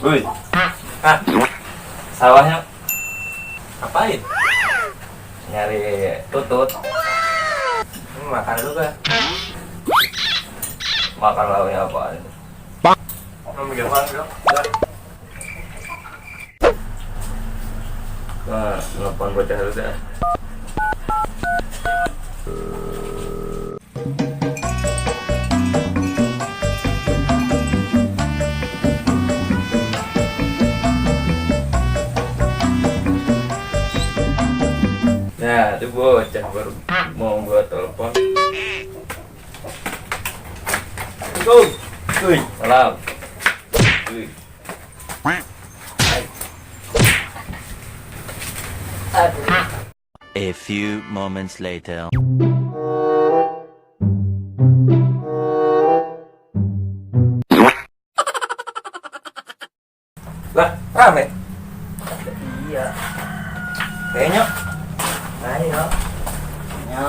Wih, ah, sawahnya ngapain? Nyari tutut. Makan dulu kan? Makan lauknya apa? Ambil makan dong. Nah, nelfon bocah dulu dah. Nah, itu bocah baru mau gua telepon. Wih, malam. Wih. A few moments later. Lah, rame. Iya. Kayaknya. Ayo. Yo.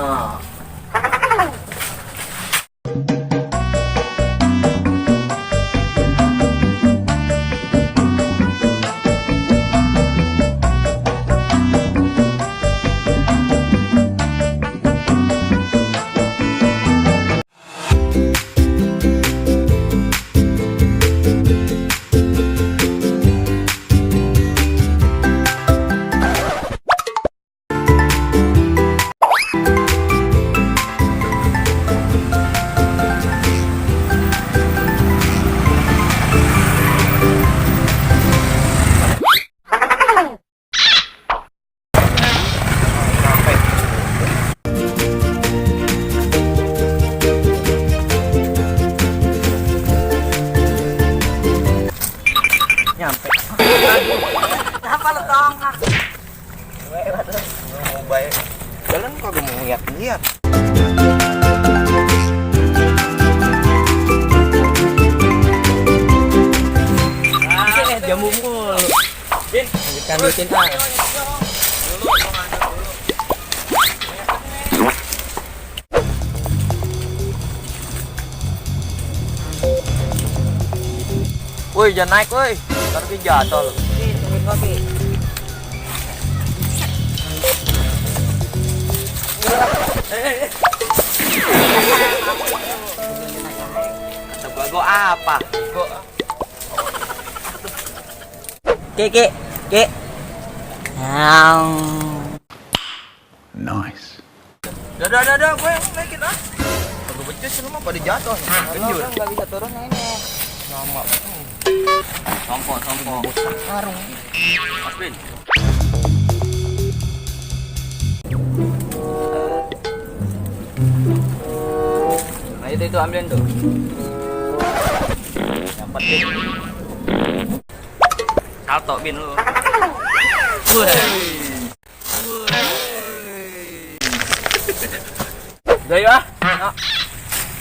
Nyampe. Kenapa lu dong? Mau baik. Jalan kok gue mau lihat-lihat. Sini jamu mulu. Bin, Lanjutkan dulu cinta. woi jangan naik woi. Ntar dia jatuh loh. Tungguin kopi. Kata gua apa? Ke. Nice. Dah, gue yang naikin ah. Gue becus rumah pada jatuh. Lu kan nggak bisa turun yang ini. Nama. Sampo. Warung. Mas Bin. Nah itu ambilin tuh. Yang penting. Salto Bin lu. Udah ya.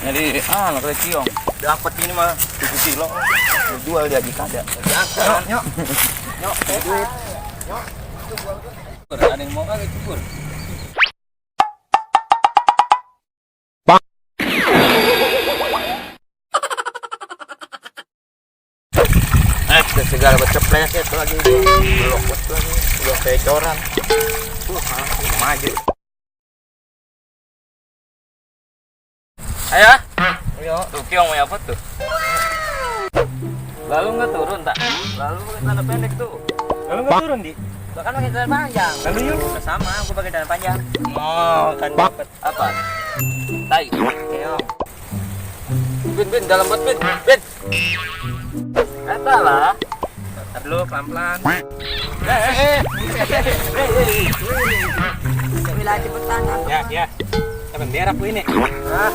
Jadi anak keciong. Dapat ini mah 7 kilo. Jual jadi kada. Nyok. Duit. Nyok. Ada yang mau kagak cukur? Segala berceples itu lagi blok lagi udah kayak coran maju ayo tuh kiong mau apa tuh lalu nggak turun tak lalu pakai celana pendek tuh lalu nggak turun di Kan pakai celana panjang. lalu yuk sama aku pakai celana panjang kan dapat apa tai keong bin dalam buat bin kata lah dulu pelan-pelan. Wilayah cepetan. Ya. Kapan berak bu ini? Ah.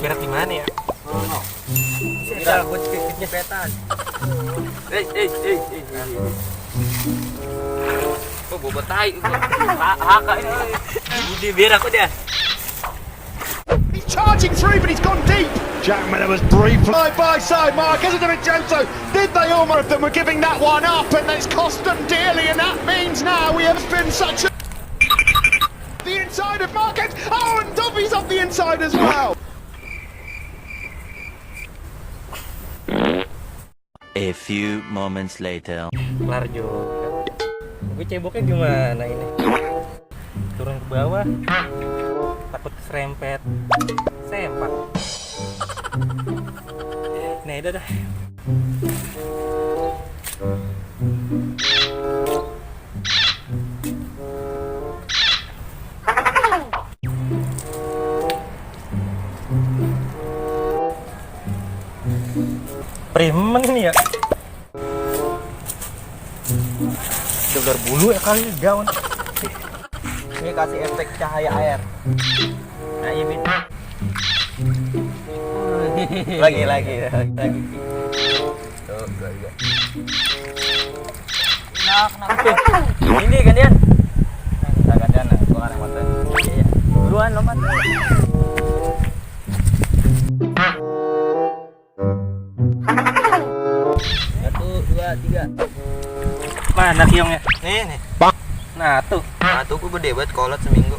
Berak di mana ya? Oh. Udah, gue cepetan. Kok bobo tai? Haka ini. Di berak udah. He's charging through, but he's gone deep. Jack Miller was briefed side by side. Marquez and Vincenzo. Did they all? Of them were giving that one up, and it's cost them dearly. And that means now we have been such a the inside of Marquez. Oh, and Duffy's off the inside as well. A few moments later. Kelar juga. Gue ceboknya gimana ini? Turun ke bawah. Takut serempet. Sempak. Nah, itu dah. Premen nih ya. Udah berbulu ya kali daun. Ini kasih efek cahaya air. Nah, iya Bin. lagi. Tuh, juga. Ini kan dia. Kita gantian, gua kan yang mantan. Iya. Duluan lo mat. Satu, dua, tiga. Mana tiongnya? Nih. Nah tuh. Nah, tuh gua gede banget kolot seminggu.